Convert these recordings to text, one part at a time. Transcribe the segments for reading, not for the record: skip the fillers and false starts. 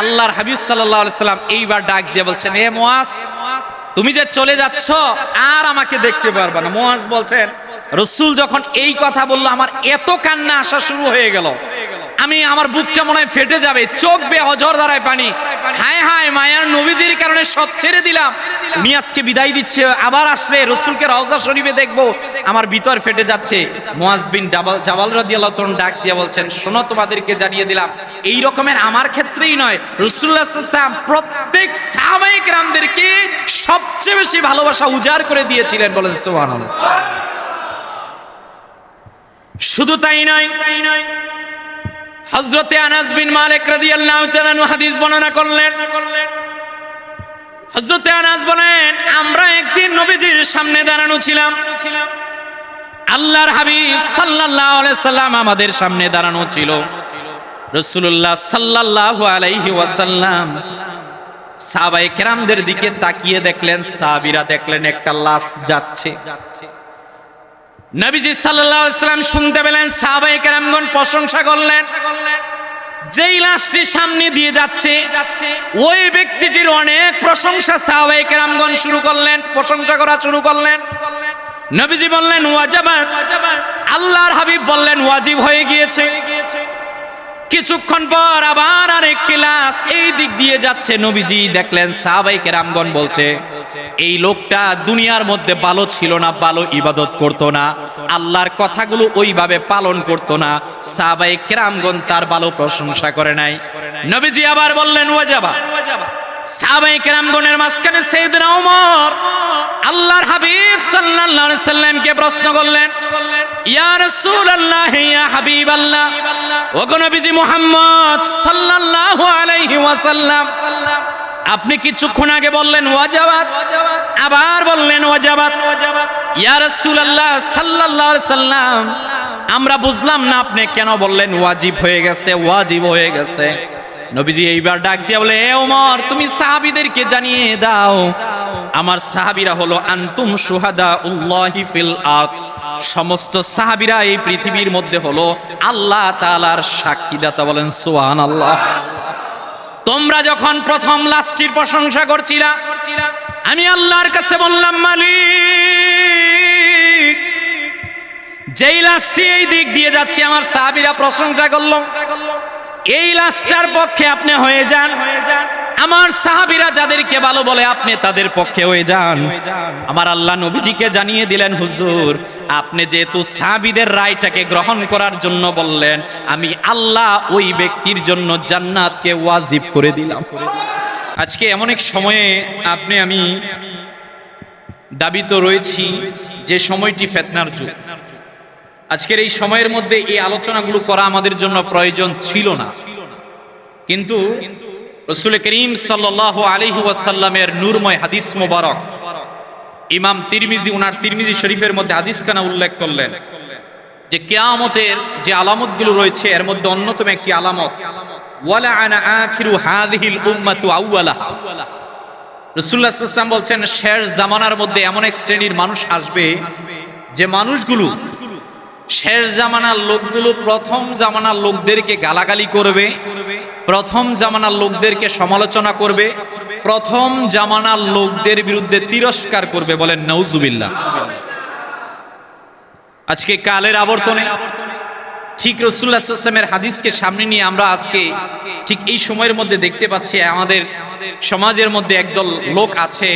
আল্লাহর হাবিব সাল্লাল্লাহু আলাইহি সাল্লাম এইবার ডাক দিয়ে বলছেন, এ মুয়াজ, তুমি যে চলে যাচ্ছ আর আমাকে দেখতে পারবে না। মুয়াজ বলছেন, রাসূল যখন এই কথা বলল আমার এত কান্না আসা শুরু হয়ে গেল, আমার বুকটা মনে হয় ফেটে যাবে, চোখ বেয়ে অঝর ধারায় পানি। হায় হায়, মায়ার নবীজির কারণে সব ছেড়ে দিলাম, উনি আজকে বিদায় দিচ্ছে, আবার আসলে রাসূলকে রওজা শরীফে দেখবো, আমার ভিতর ফেটে যাচ্ছে। মুয়াজ বিন জাবাল রাদিয়াল্লাহু তাআলা ডাক দিয়ে বলছেন, শোনো, তোমাদেরকে জানিয়ে দিলাম, এই রকমের আমার ক্ষেত্রেই নয়, রাসূলুল্লাহ সাল্লাল্লাহু আলাইহি ওয়াসাল্লাম প্রত্যেক সাহাবায়ে কেরামদেরকে সবচেয়ে বেশি ভালোবাসা উজাড় করে দিয়েছিলেন। বলেন সুবহানাল্লাহ। শুধু তাই নয়, হযরতে আনাস বিন মালিক রাদিয়াল্লাহু তাআলা হাদিস বর্ণনা করলেন। হযরতে আনাস বলেন, আমরা একদিন নবীজির সামনে দাঁড়ানো ছিলাম, আল্লাহর হাবিব সাল্লাল্লাহু আলাইহি সাল্লাম আমাদের সামনে দাঁড়ানো ছিল। রাসূলুল্লাহ সাল্লাল্লাহু আলাইহি ওয়াসাল্লাম সাহাবায়ে কেরামদের দিকে তাকিয়ে দেখলেন, সাহাবীরা দেখলেন একটা লাশ যাচ্ছে। নবীজি সাল্লাল্লাহু আলাইহি ওয়াসাল্লাম শুনতে পেলেন, সাহাবায়ে কেরামগণ প্রশংসা করলেন, যেই লাশটি সামনে দিয়ে যাচ্ছে ওই ব্যক্তিটির অনেক প্রশংসা সাহাবায়ে কেরামগণ শুরু করলেন, প্রশংসা করা শুরু করলেন। নবীজি বললেন, ওয়াজাবাত, আল্লাহর হাবিব বললেন, ওয়াজিব হয়ে গিয়েছে। কিছুক্ষণ পর আবার আরেকটি লাশ এই দিক দিয়ে যাচ্ছে। নবীজি দেখলেন সাহাবায়ে কেরামগণ বলছে, এই লোকটা দুনিয়ার মধ্যে ভালো ছিল না, ভালো ইবাদত করতো না, আল্লাহর কথাগুলো ওইভাবে পালন করতো না, সাহাবায়ে কেরামগণ তার ভালো প্রশংসা করে নাই। নবীজি আবার বললেন, ওয়াজাবা। সাহাবায়ে কেরামগণের মাঝখানে সাইয়েদনা ওমর আল্লাহর হাবিব সাল্লাল্লাহু আলাইহি সাল্লামকে প্রশ্ন করলেন, ইয়া রাসূলুল্লাহ, ইয়া হাবিবাল্লাহ, ওগো নবীজি মুহাম্মদ সাল্লাল্লাহু আলাইহি ওয়াসাল্লাম, আপনি কিছুক্ষণ আগে বললেন ওয়াজাবাত, আবার বললেন ওয়াজাবাত। ইয়া রাসূলুল্লাহ সাল্লাল্লাহু আলাইহি সাল্লাম, আমরা বুঝলাম না আপনি কেন বললেন ওয়াজিব হয়ে গেছে, ওয়াজিব হয়ে গেছে। নবীজি এইবার ডাক দিয়ে বলে, এ ওমর, তুমি সাহাবীদেরকে জানিয়ে দাও, আমার সাহাবীরা হলো আনতুম শুহাদাউল্লাহি ফিল আরদ, সমস্ত সাহাবীরা এই পৃথিবীর মধ্যে হলো আল্লাহ তাআলার সাক্ষীদাতা। বলেন সুবহানাল্লাহ। তোমরা যখন প্রথম লাশটির প্রশংসা করছিলা, আমি আল্লাহর কাছে বললাম, মালিক, যেই লাশটি এই দিক দিয়ে যাচ্ছে আমার সাহাবীরা প্রশংসা করলো, এই লাশটার পক্ষে আপনি হয়ে যান, আমার সাহাবীরা যাদেরকে ভালো বলে আপনি তাদের পক্ষে হয়ে যান। আমার আল্লাহ নবীজিকে জানিয়ে দিলেন, হুজুর, আপনি যেহেতু সাহাবীদের রায়টাকে গ্রহণ করার জন্য বললেন, আমি আল্লাহ ওই ব্যক্তির জন্য জান্নাতকে ওয়াজিব করে দিলাম। আজকে এমন এক সময়ে আমি দাবিত রয়েছি যে সময়টি ফিতনার যুগ। আজকের এই সময়ের মধ্যে এই আলোচনাগুলো করা আমাদের জন্য প্রয়োজন ছিল না, কিন্তু রাসূল করিম সাল্লাল্লাহু আলাইহি ওয়াসাল্লামের নূরময় হাদিস মোবারক ইমাম তিরমিজি ওনার তিরমিজি শরীফের মধ্যে হাদিসখানা উল্লেখ করলেন যে কিয়ামতের যে আলামতগুলো রয়েছে এর মধ্যে অন্যতম একটি আলামত, ওয়ালা আনা আখিরু হাযিহিল উম্মাতু আউওয়ালাহা। রাসূলুল্লাহ সাল্লাল্লাহু আলাইহি ওয়াসাল্লাম বলছেন, শেষ জামানার মধ্যে এমন এক শ্রেণীর মানুষ আসবে যে মানুষগুলো, শেষ জামানার লোকগুলো প্রথম জামানার লোকদেরকে গালাগালি করবে, প্রথম জামানার লোকদেরকে সমালোচনা করবে, প্রথম জামানার লোকদের বিরুদ্ধে তিরস্কার করবে। বলেন নাউজুবিল্লাহ। আজকে কালের আবর্তনে ঠিক রাসূলুল্লাহ সাল্লাল্লাহু আলাইহি ওয়াসাল্লামের হাদিসকে সামনে নিয়ে আমরা আজকে ঠিক এই সময়ের মধ্যে দেখতে পাচ্ছি আমাদের সমাজের মধ্যে একদল লোক আছে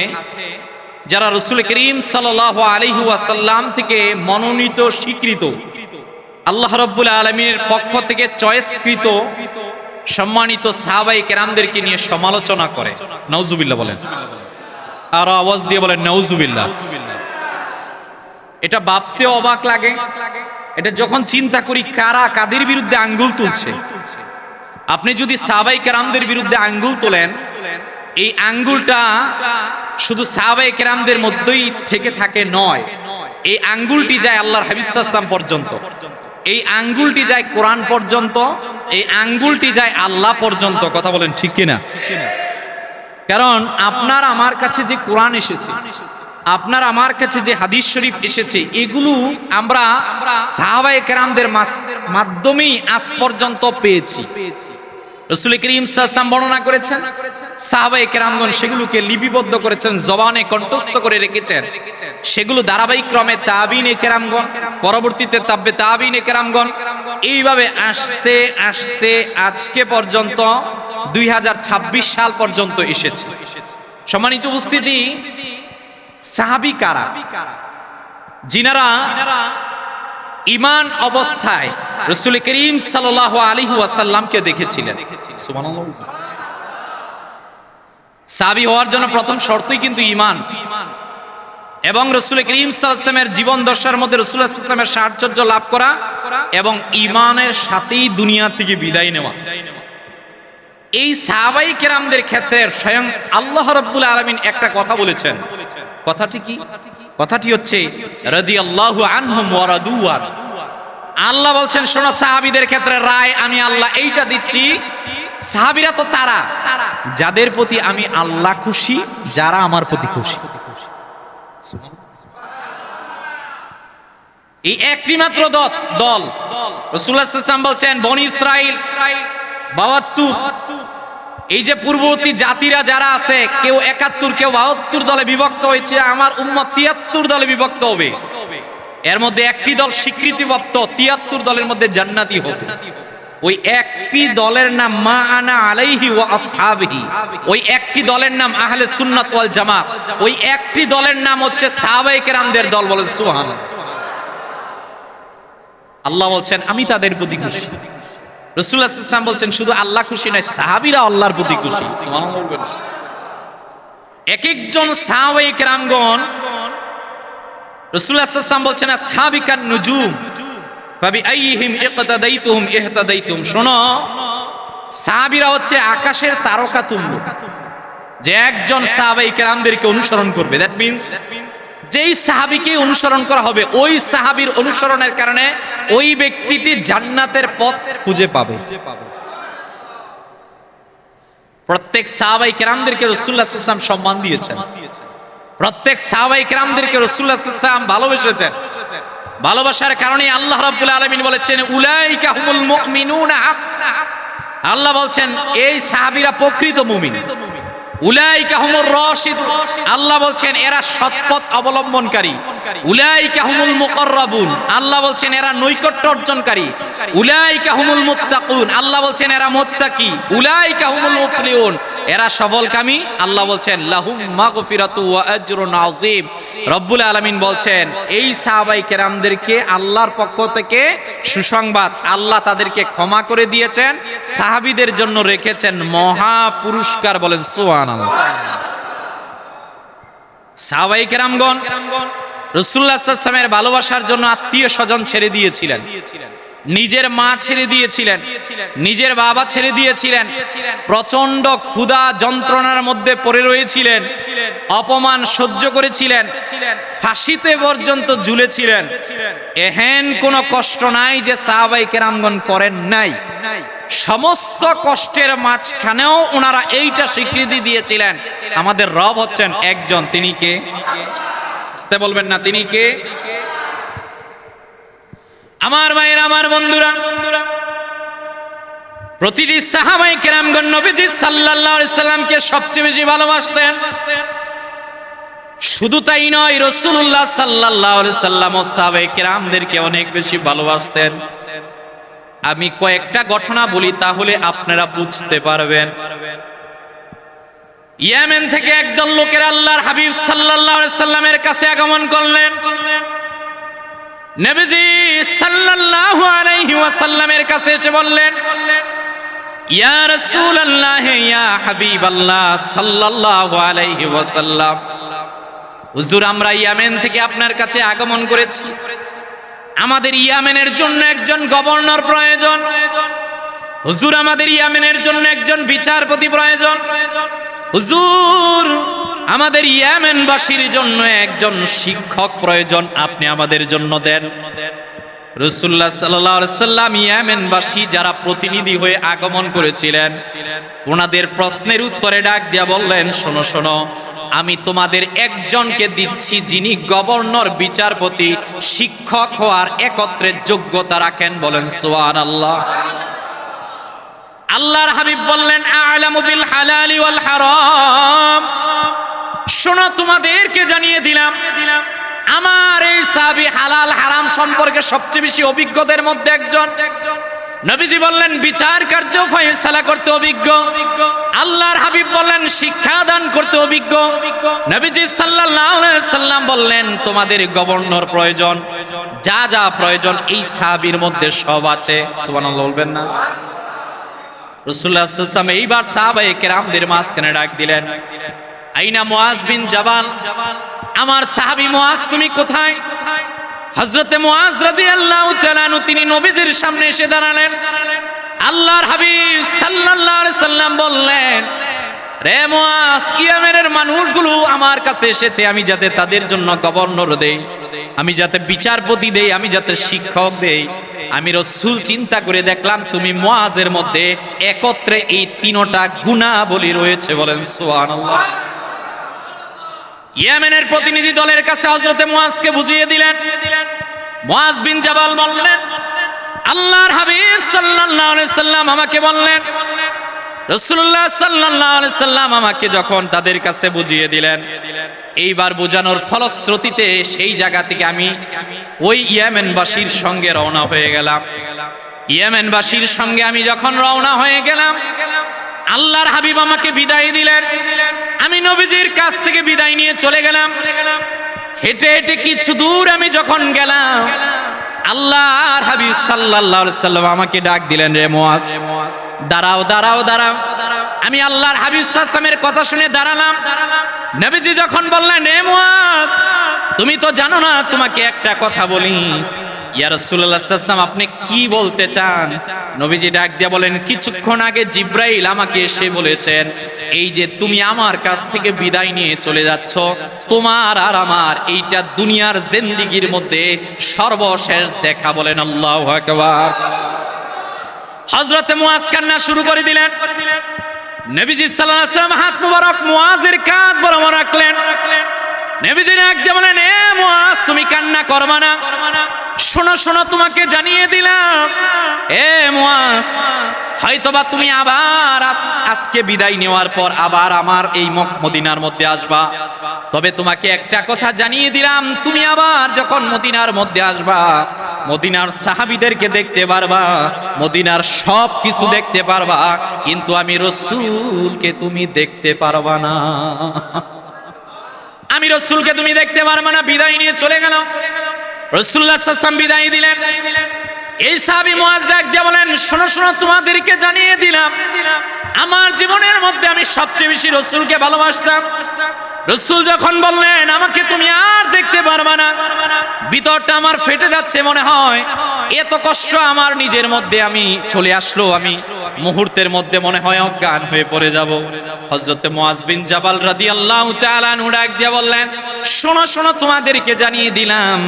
যারা রাসূল করিম সাল্লাল্লাহু আলাইহি ওয়াসাল্লাম থেকে মনোনীত, স্বীকৃত, আল্লাহ রাব্বুল আলামিনের পক্ষ থেকে চয়েসকৃত সম্মানিত সাহাবায়ে কেরামদেরকে নিয়ে সমালোচনা করে। নাউজুবিল্লাহ বলেন, আর আওয়াজ দিয়ে বলেন নাউজুবিল্লাহ। এটা ভাবতে অবাক লাগে, এটা যখন চিন্তা করি কারা কাদের বিরুদ্ধে আঙ্গুল তুলছে। আপনি যদি সাহাবায়ে কেরামদের বিরুদ্ধে আঙ্গুল তোলেন, এই আঙ্গুলটা শুধু সাহাবায়ে কেরামদের মধ্যেই থেকে থাকে নয়, এই আঙ্গুলটি যায় আল্লাহর হাবিব সাল্লাল্লাহু আলাইহি ওয়াসাল্লাম পর্যন্ত, এই আঙ্গুলটি যায় কোরআন পর্যন্ত, এই আঙ্গুলটি যায় আল্লাহ পর্যন্ত। কথা বলেন ঠিক কিনা? কারণ আপনার আমার কাছে যে কোরআন এসেছে, আপনার আমার কাছে যে হাদিস শরীফ এসেছে, এগুলো আমরা সাহাবায়ে কেরামদের মাধ্যমেই আজ পর্যন্ত পেয়েছি। রাসূল করিম সাল্লাল্লাহু আলাইহি ওয়াসাল্লাম বর্ণনা করেছেন, সাহাবায়ে কেরামগণ সেগুলোকে লিপিবদ্ধ করেছেন, জবানে কণ্ঠস্থ করে রেখেছেন। সেগুলো ধারাবাহিক ক্রমে তাবিঈনে কেরামগণ, পরবর্তীতে তাবে তাবিঈনে কেরামগণ, এইভাবে আস্তে আস্তে আজকে পর্যন্ত 2026 সাল পর্যন্ত এসেছে। সম্মানিত উপস্থিতি, সাহাবী কারা? যিনারা ঈমান অবস্থায় রাসূল করিম সাল্লাল্লাহু আলাইহি ওয়াসাল্লামকে দেখেছিলেন। সুবহানাল্লাহ। সাহাবী হওয়ার জন্য প্রথম শর্তই কিন্তু ঈমান, এবং রাসূল করিম সাল্লাল্লাহু আলাইহি ওয়াসাল্লামের জীবন দশার মধ্যে রাসূলুল্লাহ সাল্লাল্লাহু আলাইহি ওয়াসাল্লামের সাহচর্য লাভ করা এবং ঈমানের সাথেই দুনিয়া থেকে বিদায় নেওয়া। এই সাহাবায়ে কেরামদের ক্ষেত্রে স্বয়ং আল্লাহ রাব্বুল আলামিন একটা কথা বলেছেন। কথাটি কি? কথাটি হচ্ছে রাদিয়াল্লাহু আনহুম ওয়া রাদু আন। আল্লাহ বলছেন, শোনো সাহাবীদের ক্ষেত্রে রায় আমি আল্লাহ এইটা দিচ্ছি, সাহাবীরা তো তারা যাদের প্রতি আমি আল্লাহ খুশি, যারা আমার প্রতি খুশি। এই একটি মাত্র দল। রাসূলুল্লাহ সাল্লাল্লাহু আলাইহি ওয়াসাল্লাম বলছেন, বনি ইসরাইল ৭২, এই যে পূর্ববর্তী জাতিরা যারা আছে, কেউ ৭১, কেউ ৭২ দলে বিভক্ত হয়েছে, আমার উম্মত ৭৩ দলে বিভক্ত হবে। এর মধ্যে একটি দল স্বীকৃতিপ্রাপ্ত, ৭৩ দলের মধ্যে জান্নাতি হবে। ওই একটি দলের নাম মা আনা আলাইহি ওয়া আসহাবিহি, ওই একটি দলের নাম আহলে সুন্নাত ওয়াল জামাত, ওই একটি দলের নাম হচ্ছে সাহাবায়ে কেরামদের দল। বলেন সুবহানাল্লাহ। আল্লাহ বলছেন আমি তাদের প্রতি খুশি। রাসূলুল্লাহ সাল্লাল্লাহু আলাইহি ওয়াসাল্লাম বলছেন শুধু আল্লাহ খুশি নয়, সাহাবীরা আল্লাহর প্রতি খুশি। সুবহানাল্লাহ। এক একজন সাহাবায়ে কেরামগণ, রাসূলুল্লাহ সাল্লাল্লাহু আলাইহি ওয়াসাল্লাম বলছেন আসহাবিকান নুজুম ফাবিআইহিম ইকতাদাইতুম ইহতাদাইতুম। শোনো, সাহাবীরা হচ্ছে আকাশের তারকা তুল্য। যে একজন সাহাবায়ে কেরামদেরকে অনুসরণ করবে, দ্যাট মিন্স যেই সাহাবীকে অনুসরণ করা হবে, ওই সাহাবীর অনুসরণের কারণে ওই ব্যক্তিটি জান্নাতের পথ খুঁজে পাবে। প্রত্যেক সাহাবায়ে কেরামদেরকে রাসূলুল্লাহ সাল্লাল্লাহু আলাইহি ওয়াসাল্লাম সম্মান দিয়েছেন, প্রত্যেক সাহাবায়ে কেরামদেরকে রাসূলুল্লাহ সাল্লাল্লাহু আলাইহি ওয়াসাল্লাম ভালোবেসেছেন। ভালোবাসার কারণে আল্লাহ রাব্বুল আলামিন বলেছেন উলাইকা হুমুল মুমিনুনা হাক্কা। আল্লাহ বলছেন এই সাহাবীরা প্রকৃত মুমিন। উলাইকা হুমুর রাশিদুন, আল্লাহ বলছেন এরা সৎপথ অবলম্বনকারী। উলাইকা হুমুল মুকাররাবুন, আল্লাহ বলছেন এরা নৈকট্য অর্জনকারী। উলাইকা হুমুল মুত্তাকুন, আল্লাহ বলছেন এরা মুত্তাকি। উলাইকা হুমুল মুফলিহুন, এরা সফলকামী। আল্লাহ বলছেন লাহুম মাগফিরাতু ওয়া আজরুন আযীম। রব্বুল আলামিন বলছেন এই সাহাবায়ে কেরামদেরকে আল্লাহর পক্ষ থেকে সুসংবাদ, আল্লাহ তাদেরকে ক্ষমা করে দিয়েছেন, সাহাবীদের জন্য রেখেছেন মহা পুরস্কার। বলেন সুবহানাল্লাহ। সাহাবায়ে কেরামগণ রাসূলুল্লাহ সাল্লাল্লাহু আলাইহি ওয়াসাল্লামের ভালোবাসার জন্য আত্মীয় স্বজন ছেড়ে দিয়েছিলেন, নিজের মা ছেড়ে দিয়েছিলেন, নিজের বাবা ছেড়ে দিয়েছিলেন, প্রচন্ড ক্ষুধা যন্ত্রণার মধ্যে পড়ে রয়েছিলেন, অপমান সহ্য করেছিলেন, ফাঁসিতে পর্যন্ত ঝুলেছিলেন। এহেন কোনো কষ্ট নাই যে সাহাবায়ে কেরামগণ করেন নাই। সমস্ত কষ্টের মাঝখানেও ওনারা এইটা স্বীকৃতি দিয়েছিলেন আমাদের রব হচ্ছেন একজন। তিনি কে? আসতে বলবেন না, তিনি কে? আমার ভাইয়েরা, আমার বন্ধুরা, প্রতিটি সাহাবায়ে কেরামগণ নবীজি সাল্লাল্লাহু আলাইহি সাল্লামকে সবচেয়ে বেশি ভালোবাসতেন। শুধু তাই নয়, রাসূলুল্লাহ সাল্লাল্লাহু আলাইহি সাল্লাম ও সাহাবায়ে কেরামদেরকে অনেক বেশি ভালোবাসতেন। আমি কয়েকটা ঘটনা বলি, তাহলে আপনারা বুঝতে পারবেন। ইয়েমেন থেকে একদল লোকের আল্লাহর হাবিব সাল্লাল্লাহু আলাইহি সাল্লামের কাছে আগমন করলেন। নবীজি সাল্লাল্লাহু আলাইহি ওয়াসাল্লামের কাছে এসে বললেন, ইয়া রাসূলুল্লাহ, ইয়া হাবিবাল্লাহ সাল্লাল্লাহু আলাইহি ওয়াসাল্লাম, হুজুর আমরা ইয়েমেন থেকে আপনার কাছে আগমন করেছি। আমাদের ইয়েমেনের জন্য একজন গভর্নর প্রয়োজন। হুজুর আমাদের ইয়েমেনের জন্য একজন বিচারপতি প্রয়োজন। হুজুর আমাদের ইয়েমেনবাসীর জন্য একজন শিক্ষক প্রয়োজন, আপনি আমাদের জন্য দেন। রাসূলুল্লাহ সাল্লাল্লাহু আলাইহি সাল্লাম ইয়েমেনবাসী যারা প্রতিনিধি হয়ে আগমন করেছিলেন, ওনাদের প্রশ্নের উত্তরে ডাক দিয়া বললেন, শোনো শোনো, আমি তোমাদের একজনকে দিচ্ছি যিনি গভর্নর, বিচারপতি, শিক্ষক হওয়ার একত্রে যোগ্যতা রাখেন। বলেন সুবহানাল্লাহ। আল্লাহর হাবিব বললেন আ'লামু বিল হালালি ওয়াল হারাম, শোনো তোমাদেরকে জানিয়ে দিলাম আমার এই সাহাবী হালাল হারাম সম্পর্কে সবচেয়ে বেশি অভিজ্ঞদের মধ্যে একজন। নবীজি বললেন বিচার কার্য ফয়সালা করতে অভিজ্ঞ। আল্লাহর হাবিব বললেন শিক্ষা দান করতে অভিজ্ঞ। নবীজি সাল্লাল্লাহু আলাইহি সাল্লাম বললেন তোমাদের গভর্নর প্রয়োজন, যা যা প্রয়োজন এই সাহাবীর মধ্যে সব আছে। সুবহানাল্লাহ বলবেন না? রাসূলুল্লাহ সাল্লাল্লাহু আলাইহি ওয়াসাল্লাম এইবার সাহাবায়ে কেরামদের মাঝখানে ডাক দিলেন, আইনা মুআজ বিন জাবাল, আমার সাহাবী মুআজ তুমি কোথায়? হযরতে মুআজ রাদিয়াল্লাহু তাআলা আনহু তিনি নবীজির সামনে এসে দাঁড়ালেন। আল্লাহর হাবিব সাল্লাল্লাহু আলাইহি সাল্লাম বললেন, রে মুআজ, ইয়ামেনের মানুষগুলো আমার কাছে এসেছে, আমি যাতে তাদের জন্য গভর্নর দেই, আমি যাতে বিচারপতি দেই, আমি যাতে শিক্ষক দেই। আমি রাসূল চিন্তা করে দেখলাম তুমি মুআজের মধ্যে একত্রে এই তিনটা গুণাবলী রয়েছে। বলেন সুবহানাল্লাহ। ইয়েমেনের প্রতিনিধি দলের কাছে হযরতে মুআজকে বুঝিয়ে দিলেন। মুআজ বিন জাবাল বললেন, আল্লাহর হাবিব সাল্লাল্লাহু আলাইহি সাল্লাম আমাকে বললেন, রাসূলুল্লাহ সাল্লাল্লাহু আলাইহি সাল্লাম আমাকে যখন তাদের কাছে বুঝিয়ে দিলেন, এইবার বোঝানোর ফলশ্রুতিতে সেই জায়গা থেকে আমি ওই ইয়েমেনবাসীর সঙ্গে রওনা হয়ে গেলাম। ইয়েমেনবাসীর সঙ্গে আমি যখন রওনা হয়ে গেলাম, আল্লাহর হাবিব আমাকে বিদায় দিলেন। আমি নবীজির কাছ থেকে বিদায় নিয়ে চলে গেলাম। হেঁটে হেঁটে কিছু দূর আমি যখন গেলাম, আল্লাহর হাবিব সাল্লাল্লাহু আলাইহি সাল্লাম আমাকে ডাক দিলেন, রে মুআজ, দাঁড়াও দাঁড়াও দাঁড়াও। আমি আল্লাহর হাবিব সাল্লাল্লাহু আলাইহি ওয়াসাল্লামের কথা শুনে দাঁড়ালাম। নবীজি যখন বললেন, রে মুআজ, তুমি তো জানো না, তোমাকে একটা কথা বলি। ইয়া রাসূলুল্লাহ সাল্লাল্লাহু আলাইহি ওয়াসাল্লাম আপনি কি বলতে চান? নবীজি ডাক দিয়ে বলেন, কিছুক্ষণ আগে জিবরাইল আমাকে এসে বলেছেন, এই যে তুমি আমার কাছ থেকে বিদায় নিয়ে চলে যাচ্ছ, তোমার আর আমার এইটা দুনিয়ার জিন্দেগির মধ্যে সর্বশেষ দেখা। বলেন আল্লাহু আকবার। হযরতে মুআজ কান্না শুরু করে দিলেন। নবীজি সাল্লাল্লাহু আলাইহি ওয়াসাল্লাম হাত মুবারক মুআজের কাঁধ বরাবর রাখলেন। নবীজি ডাক দিয়ে বলেন, এ মুআজ, তুমি কান্না করবা না। শোনো শোনো, তোমাকে জানিয়ে দিলাম, এ মুআজ, হয়তোবা তুমি আবার আজকে বিদায় নেওয়ার পর আবার আমার এই মদিনার মধ্যে আসবা। তবে তোমাকে একটা কথা জানিয়ে দিলাম, তুমি আবার যখন মদিনার মধ্যে আসবা, মদিনার সাহাবীদেরকে দেখতে পারবা, মদিনার সব কিছু দেখতে পারবা, কিন্তু আমি রাসূলকে তুমি দেখতে পারবা না। আমি রাসূলকে তুমি দেখতে পারবা না। বিদায় নিয়ে চলে গেল। রাসূলুল্লাহ সাল্লাল্লাহু আলাইহি ওয়াসাল্লাম বিদায় দিলেন। এই সাহাবী মুআজ ডাক দিয়ে বলেন, শোনো শোনো, তোমাদেরকে জানিয়ে দিলাম, আমার জীবনের মধ্যে আমি সবচেয়ে বেশি রাসূলকে ভালোবাসতাম। রাসূল যখন বললেন আমাকে তুমি আর দেখতে পারবা না, ভিতরটা আমার ফেটে যাচ্ছে, মনে হয় এত কষ্ট আমার নিজের মধ্যে আমি চলে আসলো, আমি মুহূর্তের মধ্যে মনে হয় অজ্ঞান হয়ে পড়ে যাব। হযরতে মুআজ বিন জাবাল রাদিয়াল্লাহু তাআলা আনহু ডাক দিয়ে বললেন, শোনো শোনো, তোমাদেরকে জানিয়ে দিলাম,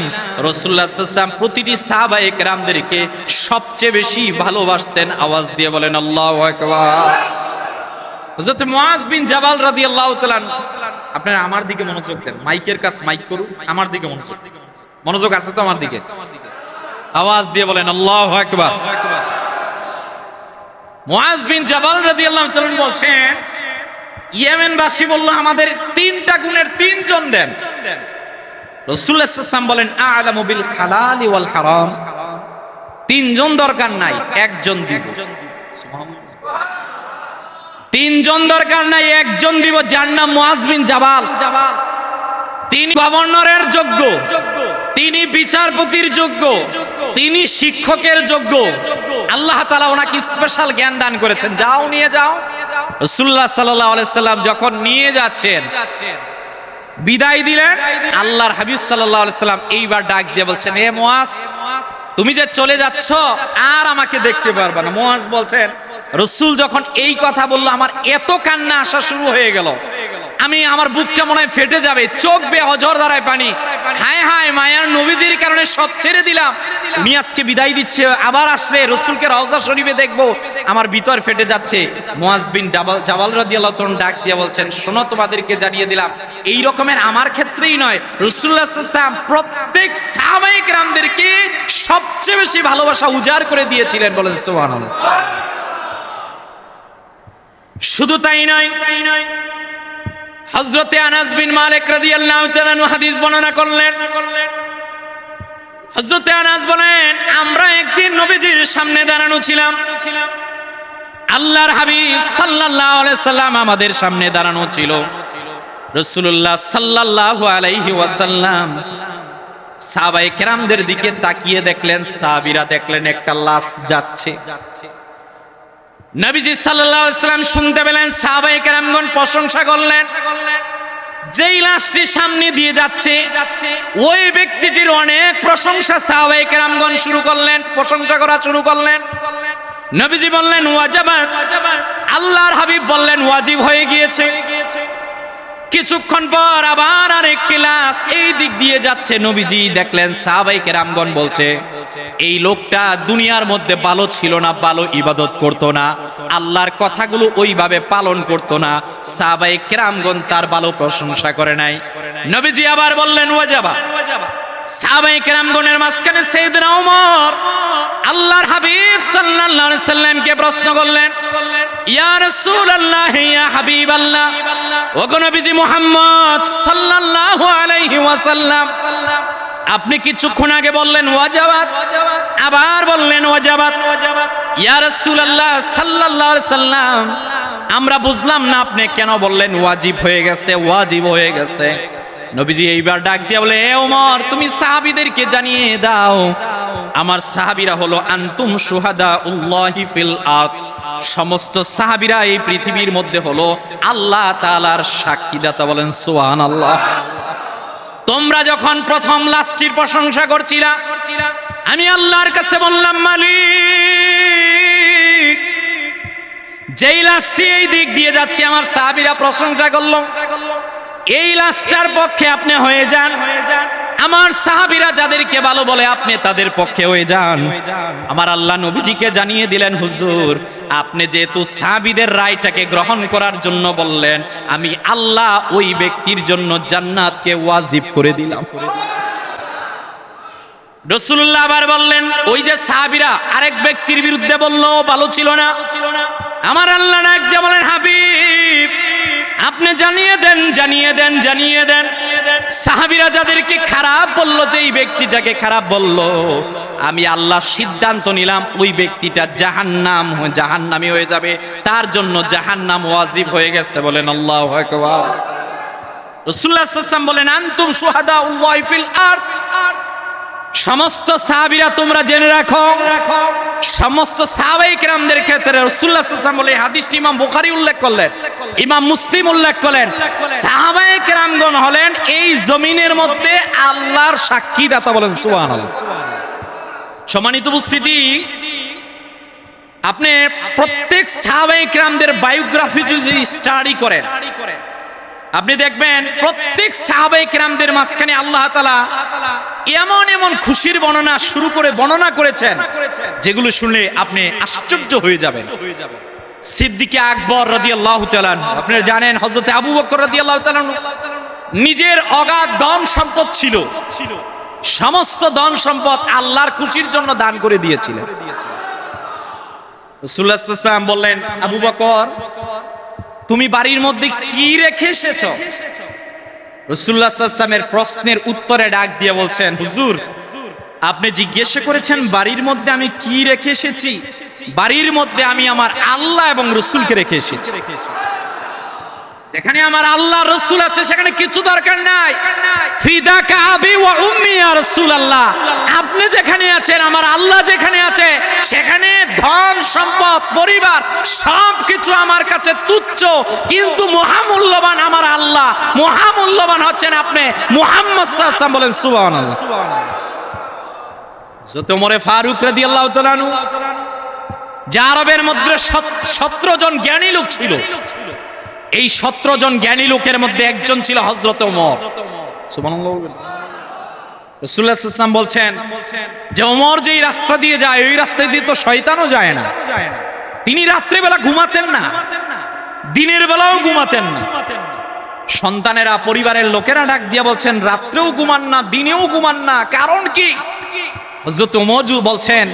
রাসূলুল্লাহ সাল্লাল্লাহু আলাইহি ওয়াসাল্লাম প্রতিটি সাহাবায়ে কেরামদেরকে সবচেয়ে বেশি ভালোবাসতেন। আওয়াজ দিয়ে বলেন আল্লাহু আকবার। হযরত মুআজ বিন জাবাল রাদিয়াল্লাহু তাআলা, আপনারা আমার দিকে মনোযোগ দেন, মাইকের কাছে মাইক করুন, আমার দিকে মনোযোগ, মনোযোগ আছে তো আমার দিকে? আওয়াজ দিয়ে বলেন আল্লাহু আকবার। মুআজ বিন জাবাল রাদিয়াল্লাহু তাআলা বলছেন, ইয়েমেনবাসী বলল আমাদের তিনটা গুণের তিনজন দেন। রাসূলুল্লাহ সাল্লাল্লাহু আলাইহি ওয়াসাল্লাম বলেন, আ'লামু বিল হালালি ওয়াল হারাম, তিনজন দরকার নাই, একজন দিব। তিনজন দরকার নাই, একজন দিব, যার নাম মুআজ বিন জাবাল। তিনি গভর্নরের যোগ্য, তিনি বিচারপতির যোগ্য, তিনি শিক্ষকের যোগ্য। আল্লাহ তাআলা ওনাকে স্পেশাল জ্ঞান দান করেছেন। যাও, নিয়ে যাও। রাসূলুল্লাহ সাল্লাল্লাহু আলাইহি ওয়াসাল্লাম যখন নিয়ে যাচ্ছেন, বিদায় দিলেন, আল্লাহর হাবিব সাল্লাল্লাহু আলাইহি ওয়াসাল্লাম এইবার ডাক দিয়ে বলছেন, এ মুআজ, তুমি যে চলে যাচ্ছ আর আমাকে দেখতে পারবে না। মুআজ বলছেন, রাসূল যখন এই কথা বলল, আমার এত কান্না আসা শুরু হয়ে গেল, আমি আমার বুকটা মনে হয় ফেটে যাবে, চোখ বেয়ে অঝর ধারায় পানি। হায় হায়, মায়ার নবীজির কারণে সব ছেড়ে দিলাম, উনি আজকে বিদায় দিচ্ছে, আবার আসলে রাসূলকে রওজা শরীফে দেখবো, আমার ভিতর ফেটে যাচ্ছে। মুআজ বিন জাবাল রাদিয়াল্লাহু তাআলা ডাক দিয়ে বলছেন, শোনো, তোমাদেরকে জানিয়ে দিলাম, এই রকমের আমার ক্ষেত্রেই নয়, রাসূলুল্লাহ সাল্লাল্লাহু আলাইহি ওয়াসাল্লাম প্রত্যেক সাহাবায়ে কেরামদেরকে সবচেয়ে বেশি ভালোবাসা উজাড় করে দিয়েছিলেন। বলেন সুবহানাল্লাহ। শুধু তাই নয়, হযরতে আনাস বিন মালিক রাদিয়াল্লাহু তাআলা আনহু হাদিস বর্ণনা করলেন। হযরতে আনাস বলেন, আমরা একদিন নবীজির সামনে দাঁড়ানো ছিলাম। আল্লাহর হাবিব সাল্লাল্লাহু আলাইহি সাল্লাম আমাদের সামনে দাঁড়ানো ছিল। রাসূলুল্লাহ সাল্লাল্লাহু আলাইহি ওয়াসাল্লাম সাহাবায়ে কেরামদের দিকে তাকিয়ে দেখলেন, সাহাবীরা দেখলেন একটা লাশ যাচ্ছে। নবীজি সাল্লাল্লাহু আলাইহি ওয়াসাল্লাম শুনতে পেলেন, সাহাবায়ে কেরামগণ প্রশংসা করলেন। যেই লাশটি সামনে দিয়ে যাচ্ছে ওই ব্যক্তিটির অনেক প্রশংসা সাহাবায়ে কেরামগণ শুরু করলেন, প্রশংসা করা শুরু করলেন। নবীজি বললেন ওয়াজিবাত, আল্লাহর হাবিব বললেন ওয়াজিব হয়ে গিয়েছে। কিছুক্ষণ পর আবার আরেকটি লাশ এই দিক দিয়ে যাচ্ছে। নবীজি দেখলেন সাহাবায়ে কেরামগণ বলছে, এই লোকটা দুনিয়ার মধ্যে ভালো ছিল না, ভালো ইবাদত করত না, আল্লাহর কথাগুলো ওইভাবে পালন করত না। সাহাবায়ে কেরামগণ তার ভালো প্রশংসা করে নাই। নবীজি আবার বললেন ওয়াজিবা। সাহাবায়ে কেরামগণের মাঝখানে সাইয়েদনা ওমর আল্লাহর হাবিব সাল্লাল্লাহু আলাইহি সাল্লামকে প্রশ্ন করলেন, ইয়া রাসূলুল্লাহ, ইয়া হাবিবাল্লাহ, ওগো নবীজি মুহাম্মদ সাল্লাল্লাহু আলাইহি ওয়াসাল্লাম, আপনি কিছুক্ষণ আগে বললেন ওয়াজিবাত, আবার বললেন ওয়াজিবাত। ইয়া রাসূলুল্লাহ সাল্লাল্লাহু আলাইহি সাল্লাম, আমরা বুঝলাম না আপনি কেন বললেন ওয়াজিব হয়ে গেছে, ওয়াজিব হয়ে গেছে। নবীজি এইবার ডাক দিয়ে বলে, এ ওমর, তুমি সাহাবীদেরকে জানিয়ে দাও, আমার সাহাবীরা হলো আনতুম শুহাদাউল্লাহি ফিল আরদ, সমস্ত সাহাবীরা এই পৃথিবীর মধ্যে হলো আল্লাহ তাআলার সাক্ষীদাতা। বলেন সুবহানাল্লাহ। তোমরা যখন প্রথম লাশটির প্রশংসা করছিলা, আমি আল্লাহর কাছে বললাম, মালিক, যেই লাশটি এই দিক দিয়ে যাচ্ছে আমার সাহাবীরা প্রশংসা করলো, এই লাশটার পক্ষে আপনি হয়ে যান। আমার সাহাবীরা যাদেরকে ভালো বলে আপনি তাদের পক্ষে হয়ে যান। আমার আল্লাহ নবীজিকে জানিয়ে দিলেন, হুজুর, আপনি যেহেতু সাহাবীদের রায়টাকে গ্রহণ করার জন্য বললেন, আমি আল্লাহ ওই ব্যক্তির জন্য জান্নাতকে ওয়াজিব করে দিলাম। রাসূলুল্লাহ আবার বললেন, ওই যে সাহাবীরা আরেক ব্যক্তির বিরুদ্ধে বললো ভালো ছিল না, আমার আল্লাহ ডাক দিয়ে বলেন, হাবিব, আপনি জানিয়ে দেন, জানিয়ে দেন, জানিয়ে দেন, সাহাবীরা যাদেরকে খারাপ বললো, যে এই ব্যক্তিটাকে খারাপ বললো, আমি আল্লাহ সিদ্ধান্ত নিলাম ওই ব্যক্তিটা জাহান্নামী হয়ে যাবে, তার জন্য জাহান্নাম ওয়াজিব হয়ে গেছে। বলেন আল্লাহু আকবার। রাসূলুল্লাহ সাল্লাল্লাহু আলাইহি ওয়াসাল্লাম বলেন, আনতুম শুহাদাউল্লাহি ফিল আরদ, সমস্ত সাহাবীরা তোমরা জেনে রাখো, সমস্ত সাহাবায়ে কেরামদের ক্ষেত্রে রাসূলুল্লাহ সাল্লাল্লাহু আলাইহি ওয়াসাল্লাম বলে, হাদিসটি ইমাম বুখারী উল্লেখ করলেন, ইমাম মুসলিম উল্লেখ করলেন, সাহাবায়ে কেরামগণ হলেন এই জমিনের মধ্যে আল্লাহর সাক্ষীদাতা। বলেন সুবহানাল্লাহ। সম্মানিত উপস্থিতি, আপনি প্রত্যেক সাহাবায়ে কেরামদের বায়োগ্রাফি যদি স্টাডি করেন, আপনি দেখবেন প্রত্যেক সাহাবায়ে কেরামদের মাঝখানে আল্লাহ তাআলা এমন এমন খুশির বর্ণনা করেছেন যেগুলো শুনলে আপনি আশ্চর্য হয়ে যাবেন। সিদ্দিকে আকবর রাদিয়াল্লাহু তাআলা, আপনারা জানেন হযরতে আবু বকর রাদিয়াল্লাহু তাআলা নিজের অগাধ ধন সম্পদ ছিল, সমস্ত ধন সম্পদ আল্লাহর খুশির জন্য দান করে দিয়েছিলেন। রাসূলুল্লাহ সাল্লাল্লাহু আলাইহি ওয়াসাল্লাম বললেন, আবু বকর, তুমি বাড়ির মধ্যে কি রেখে এসেছো? রাসূলুল্লাহ সাল্লাল্লাহু আলাইহি ওয়াসাল্লামের প্রশ্নের উত্তরে ডাক দিয়ে বলছেন, হুজুর, আপনি জিজ্ঞেস করেছেন বাড়ির মধ্যে আমি কি রেখে এসেছি, বাড়ির মধ্যে আমি আমার আল্লাহ এবং রাসূলকে রেখে এসেছি। যেখানে আমার আল্লাহ রাসূল আছে সেখানে কিছু দরকার নাই। ফিদাকা আবি ওয়া উম্মি ইয়া রাসূলুল্লাহ, আপনি যেখানে আছেন, আমার আল্লাহ যেখানে আছে, সেখানে ধন সম্পদ পরিবার সবকিছু আমার কাছে তুচ্ছ, কিন্তু মহামূল্যবান আমার আল্লাহ, মহামূল্যবান হচ্ছেন আপনি মুহাম্মদ সাল্লাল্লাহু আলাইহি ওয়াসাল্লাম। বলেন সুবহানাল্লাহ। হযরত ওমর ফারুক রাদিয়াল্লাহু তাআলা আনহু, যে আরবের মধ্যে 17 জন জ্ঞানী লোক ছিল, এই 17 জন জ্ঞানী লোকের মধ্যে একজন ছিল হযরত ওমর। সুবহানাল্লাহ। রাসূলুল্লাহ সাল্লাল্লাহু আলাইহি ওয়াসাল্লাম বলছেন যে ওমর যেই রাস্তা দিয়ে যায়, ওই রাস্তা দিয়ে তো শয়তানও যায় না। তিনি রাত্রে বেলা ঘুমাতেন না, দিনের বেলাও ঘুমাতেন না। সন্তানেরা, পরিবারের লোকেরা ডাক দিয়ে বলছেন, রাত্রেও ঘুমান না, দিনেও ঘুমান না, কারণ কি? হযরত ওমর বলছেন,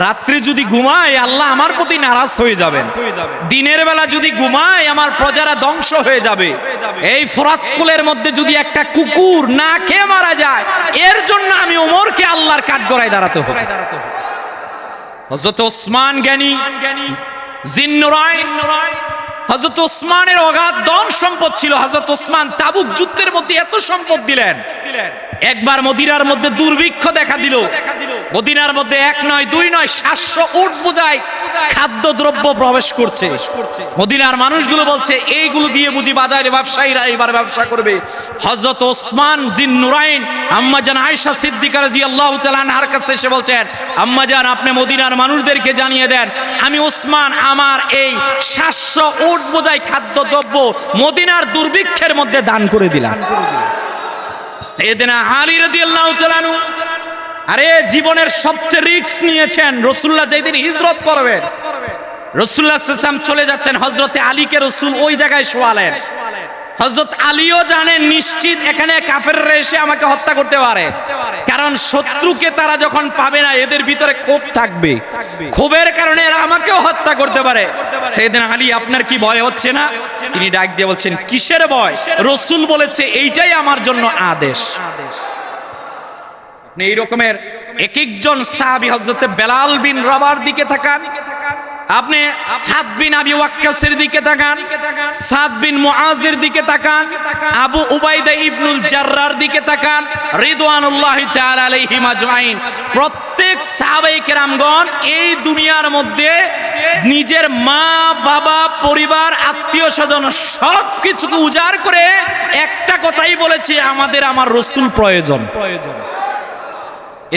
রাত্রি যদি ঘুমাই আল্লাহ আমার প্রতি নারাজ হয়ে যাবেন, দিনের বেলা যদি ঘুমাই আমার প্রজারা ধ্বংস হয়ে যাবে। এই ফোরাত কুলের মধ্যে যদি একটা কুকুর না খেয়ে মারা যায়, এর জন্য আমি ওমরকে আল্লাহর কাঠগড়ায় দাঁড়াতে হবে। হযরত ওসমান জ্ঞানী জিন্নুরাইন, হযরত ওসমানের অগাধ ধন সম্পদ ছিল। হযরত ওসমান তাবুক যুদ্ধের মধ্যে এত সম্পদ দিলেন, একবার মদিনার মধ্যে দুর্ভিক্ষ দেখা দিল। মদিনার মধ্যে এক নয় দুই নয় 700 উট বোঝাই খাদ্য দ্রব্য প্রবেশ করছে। মদিনার মানুষগুলো বলছে এইগুলো দিয়ে বুঝি বাজারে ব্যবসায়ীরা এবার ব্যবসা করবে। হযরত ওসমান জিন্নুরাইন আম্মা জান আয়েশা সিদ্দিকা রাদিয়াল্লাহু তাআলা আনহার কাছে এসে বলছেন, আম্মা জান আপনি মদিনার মানুষদেরকে জানিয়ে দেন আমি ওসমান আমার এই 700 উট বোঝাই খাদ্য দ্রব্য মদিনার দুর্ভিক্ষের মধ্যে দান করে দিলাম। সাইয়েদনা আলী রাদিয়াল্লাহু তাআলা আনহু আরে জীবনের সবচেয়ে রিস্ক নিয়েছেন। রাসূলুল্লাহ যেদিন হিজরত করবেন, রাসূলুল্লাহ সাল্লাল্লাহু আলাইহি ওয়াসাল্লাম চলে যাচ্ছেন, হযরতে আলীকে রাসূল ওই জায়গায় শোয়ালেন। হযরত আলীও জানেন নিশ্চিত এখানে কাফেররা এসে আমাকে হত্যা করতে পারে, কারণ শত্রুকে তারা যখন পাবে না এদের ভিতরে ক্ষোভ থাকবে, ক্ষোভের কারণে এরা আমাকেও হত্যা করতে পারে। সাইয়েদনা আলী আপনার কি ভয় হচ্ছে না? তিনি ডাক দিয়ে বলছেন, কিসের ভয়? রাসূল বলেছে এইটাই আমার জন্য আদেশ। এই রকমের এক একজন সাহাবী, হযরতে বেলাল বিন রাবার দিকে তাকান, আপনি সাদ বিন আবি ওয়াক্কাসের দিকে তাকান, সাদ বিন মুআজের দিকে তাকান, আবু উবাইদা ইবনুল জাররার দিকে তাকান, রিদওয়ানুল্লাহি তাআলা আলাইহিম আজমাইন। প্রত্যেক সাহাবায়ে কেরামগণ এই দুনিয়ার মধ্যে নিজের মা বাবা পরিবার আত্মীয় স্বজন সবকিছুকে উজাড় করে একটা কথাই বলেছে, আমাদের আমার রাসূল প্রয়োজন।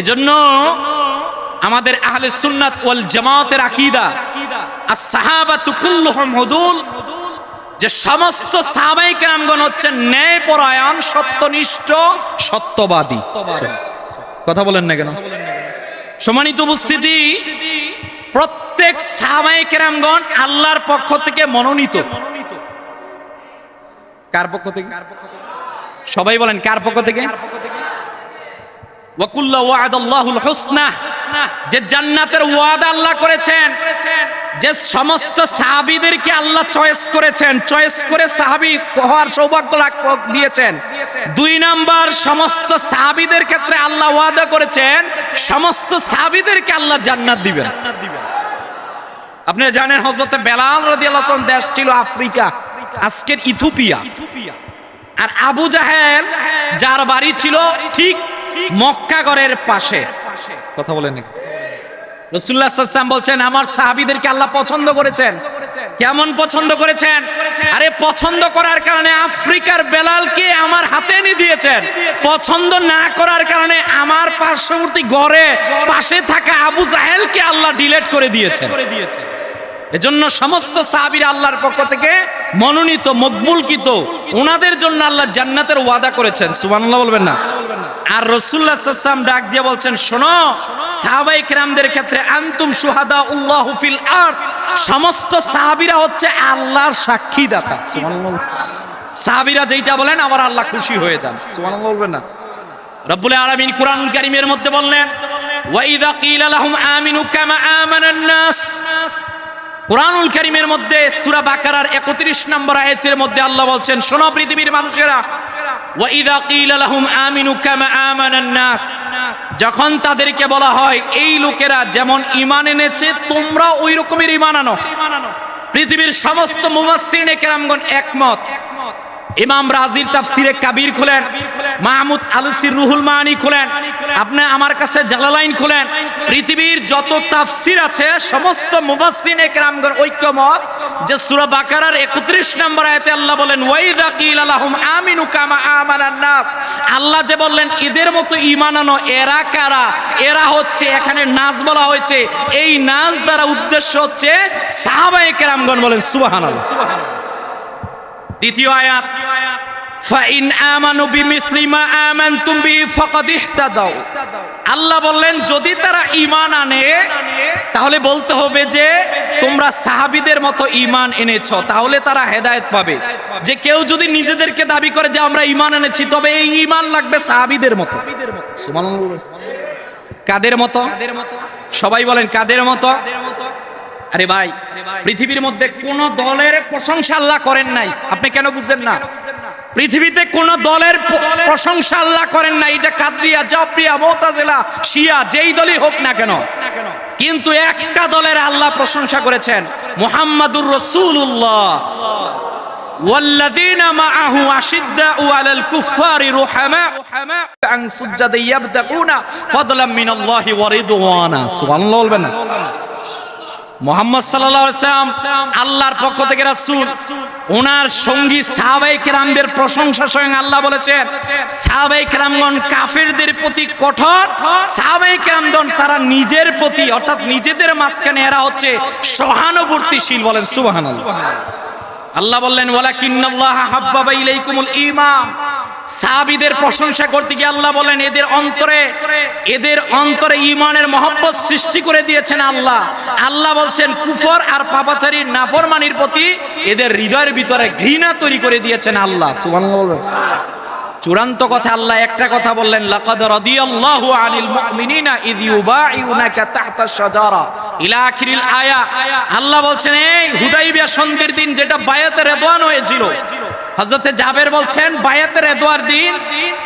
এজন্য আমাদের আহলে সুন্নাত ওয়াল জামাতের আকীদা as-সাহাবাতু কুল্লুহুম হুদুল, যে সমস্ত সাহাবায়ে কেরামগণ হচ্ছেন ন্যায়পরায়ণ, সত্যনিষ্ঠ, সত্যবাদী। কথা বলেন না কেন? সম্মানিত উপস্থিতি, প্রত্যেক সাহাবায়ে কেরামগণ আল্লাহর পক্ষ থেকে মনোনীত। কার পক্ষ থেকে? সবাই বলেন কার পক্ষ থেকে? ওয়াকুল্লা ওয়াদাল্লাহুল হুসনা, যে জান্নাতের ওয়াদা আল্লাহ করেছেন, যে সমস্ত সাহাবীদেরকে আল্লাহ চয়েস করেছেন, চয়েস করে সাহাবী হওয়ার সৌভাগ্য লাভ দিয়েছেন। 2 নাম্বার, সমস্ত সাহাবীদের ক্ষেত্রে আল্লাহ ওয়াদা করেছেন সমস্ত সাহাবীদেরকে আল্লাহ জান্নাত দিবেন। আপনারা জানেন হযরতে বেলাল রাদিয়াল্লাহু তাআলা দেশ ছিল আফ্রিকা, আজকের ইথিওপিয়া। আর আবু জাহেল যার বাড়ি ছিল ঠিক মক্কা গড়ের পাশে। কথা বলেন না? রাসূলুল্লাহ সাল্লাল্লাহু আলাইহি ওয়াসাল্লাম বলছেন আমার সাহাবীদেরকে আল্লাহ পছন্দ করেছেন। কেমন পছন্দ করেছেন? আরে পছন্দ করার কারণে আফ্রিকার বেলালকে আমার হাতে এনে দিয়েছেন, পছন্দ না করার কারণে আমার পার্শ্ববর্তী ঘরে পাশে থাকা আবু জাহেলকে আল্লাহ ডিলিট করে দিয়েছেন। এজন্য সমস্ত সাহাবীরা আল্লাহর পক্ষ থেকে মনোনীত, মকবুলকৃত, ওনাদের জন্য আল্লাহ জান্নাতের ওয়াদা করেছেন। সুবহানাল্লাহ বলবেন না? আর রাসূলুল্লাহ সাল্লাল্লাহু আলাইহি ওয়াসাল্লাম ডাক দিয়ে বলছেন, শোনো সাহাবায়ে কেরামদের ক্ষেত্রে আনতুম শুহাদাউল্লাহু ফিল আরদ, সমস্ত সাহাবীরা হচ্ছে আল্লাহর সাক্ষীদাতা। সুবহানাল্লাহ। সাহাবীরা যেটা বলেন আমার আল্লাহ খুশি হয়ে যান। সুবহানাল্লাহ বলবেন না? রব্বুল আলামিন কুরআনুল কারীমের মধ্যে বললেন, ওয়া ইযা ক্বিলা লাহুম আমিনু কামা আমানান নাস। কুরআনুল কারীমের মধ্যে সূরা বাকারার 31 নম্বর আয়াতের মধ্যে আল্লাহ বলছেন, শোনো পৃথিবীর মানুষেরা, ওয়া ইযা ক্বিলা লাহুম আমিনু কামা আমানান নাস, যখন তাদেরকে বলা হয় এই লোকেরা যেমন ঈমান এনেছে তোমরা ওই রকমের ঈমান আনো। পৃথিবীর সমস্ত মুফাসসিরিনে কেরামগণ একমত। ইমাম রাজির তাফসিরে কাবীর খুলেন, মাহমুদ আলুসির রুহুল মানি খুলেন, আপনি আমার কাছে জালালাইন খুলেন, পৃথিবীর যত তাফসির আছে সমস্ত মুফাসসিরিনে কেরামগণ ঐক্যমত যে সূরা বাকারার 31 নম্বর আয়াতে আল্লাহ বলেন ওয়াইদা কিলা লাহুম আমিনু কামা আমানান নাস, আল্লাহ যে বললেন এদের মতো ঈমান আনো, এরা কারা? এরা হচ্ছে, এখানে নাস বলা হয়েছে, এই নাস দ্বারা উদ্দেশ্য হচ্ছে সাহাবায়ে কেরামগণ। বলেন সুবহানাল্লাহ। দ্বিতীয় আয়াত, ফাইন আমানু বিমিসলি মা আমানতুম বিহি ফাকাদ ইহতাদাউ, আল্লাহ বললেন যদি তারা ঈমান আনে তাহলে বলতে হবে যে তোমরা সাহাবীদের মতো ঈমান এনেছো, তাহলে তারা হেদায়েত পাবে। যে কেউ যদি নিজেদেরকে দাবি করে যে আমরা ঈমান এনেছি, তবে এই ঈমান লাগবে সাহাবীদের মতো। সুবহানাল্লাহ। কাদের মতো? সবাই বলেন কাদের মতো? আরে ভাই, পৃথিবীর মধ্যে কোন দলের প্রশংসা আল্লাহ করেন নাই। আপনি কেন বুঝছেন না? পৃথিবীতে কোন দলের প্রশংসা আল্লাহ করেন নাই। এটা কাদরিয়া, জাবরিয়া, মুতাজিলা, শিয়া, যেই দলই হোক না কেন, কিন্তু একটা দলের আল্লাহ প্রশংসা করেছেন, মুহাম্মাদুর রাসূলুল্লাহ। ওয়াল্লাযীনা মাআহু আশিদ্দাউ আলাল কুফফারি রুহামাউ আন সুজ্জাদা ইয়াবতাগুনা ফাদলাম মিনাল্লাহি ওয়া রিদওয়ানা। সুবহানাল্লাহ বলবেন না? মুহাম্মদ সাল্লাল্লাহু আলাইহি ওয়াসাল্লাম আল্লাহর পক্ষ থেকে রাসূল, ওনার সঙ্গী সাহাবায়ে কেরামদের প্রশংসা স্বয়ং আল্লাহ বলেছেন। সাহাবায়ে কেরামগণ কাফেরদের প্রতি কঠোর, সাহাবায়ে কেরামগণ তারা নিজের প্রতি অর্থাৎ নিজেদের মাঝখানে এরা হচ্ছে সহানুভূতিশীল। বলেন সুবহানাল্লাহ। আল্লাহ বললেন ওয়ালাকিন্নাল্লাহা হাব্বাবা ইলাইকুমুল ঈমান। সাহাবীদের প্রশংসা করতে গিয়ে আল্লাহ বলেন এদের অন্তরে ঈমানের মহব্বত সৃষ্টি করে দিয়েছেন আল্লাহ। আল্লাহ বলছেন কুফর আর পাপাচারী নাফরমানির প্রতি এদের হৃদয়ের ভিতরে ঘৃণা তৈরি করে দিয়েছেন আল্লাহ। সুবহানাল্লাহ। চূড়ান্ত কথা আল্লাহ একটা কথা বললেন, লাকাদ রাদিয়াল্লাহু আনিল মুমিনিনা ইয ইউবাইউনাকা তাহতাশ শাজারা ইলা আখিরিল আয়া। আল্লাহ বলছেন এই হুদাইবিয়া সন্ধির দিন যেটা বায়াতে রিদওয়ান হয়েছিল, হযরতে জাবের বলছেন বায়াতে রিদওয়ার দিন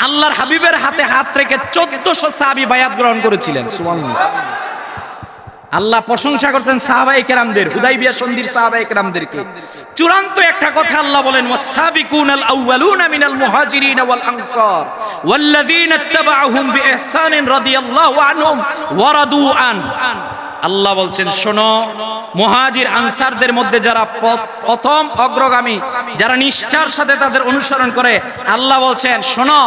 আল্লাহর হাবিবের হাতে হাত রেখে 1400 সাহাবী বায়াত গ্রহণ করেছিলেন। সুবহানাল্লাহ। আল্লাহ প্রশংসা করছেন সাহাবায়ে কেরামদের, হুদাইবিয়া সন্ধির সাহাবায়ে কেরামদেরকে। চূড়ান্ত একটা কথা আল্লাহ বলেন ওয়াসাবিকুনাল আউয়ালুনা মিনাল মুহাজিরিন ওয়াল আনসার ওয়াল্লাযীনা ইত্তাবাউহুম বিইহসানিন রাদিয়াল্লাহু আনহুম ওয়া রাদু আন। আল্লাহ বলছেন শোনো, মুহাজির আনসারদের মধ্যে যারা প্রথম অগ্রগামী, যারা নিষ্ঠার সাথে তাদের অনুসরণ করে, আল্লাহ বলছেন শোনো,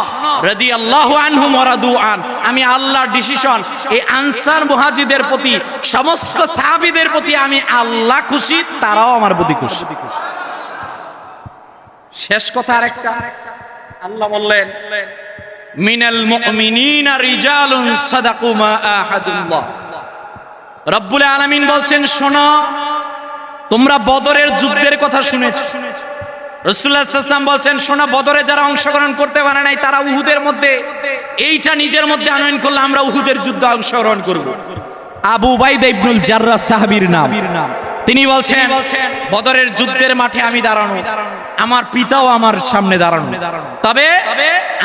রাদিয়াল্লাহু আনহুম ওয়া রাদু আন, আমি আল্লাহর ডিসিশন এই আনসার মুহাজিরদের প্রতি, সমস্ত সাহাবীদের প্রতি আমি আল্লাহ খুশি, তারাও আমার প্রতি খুশি। শেষ কথা আরেকটা, আল্লাহ বললেন মিনাল মুমিনিনা রিজালুন সাদাকু মা আহাদুল্লাহ। রব্বুল আলামিন বলছেন শোনো, তোমরা বদরের যুদ্ধের কথা শুনেছ। রাসূলুল্লাহ সাল্লাল্লাহু আলাইহি ওয়াসাল্লাম বলছেন শোনো, বদরে যারা অংশগ্রহণ করতে পারে নাই তারা উহুদের মধ্যে এইটা নিজের মধ্যে আনয়ন করলে আমরা উহুদের যুদ্ধে অংশগ্রহণ করব। আবু উবাইদা ইবনুল জাররাহ সাহাবীর নাম। তিনি বলছেন বদরের যুদ্ধের মাঠে আমি দাঁড়ানো, আমার পিতাও আমার সামনে দাঁড়ানো, তবে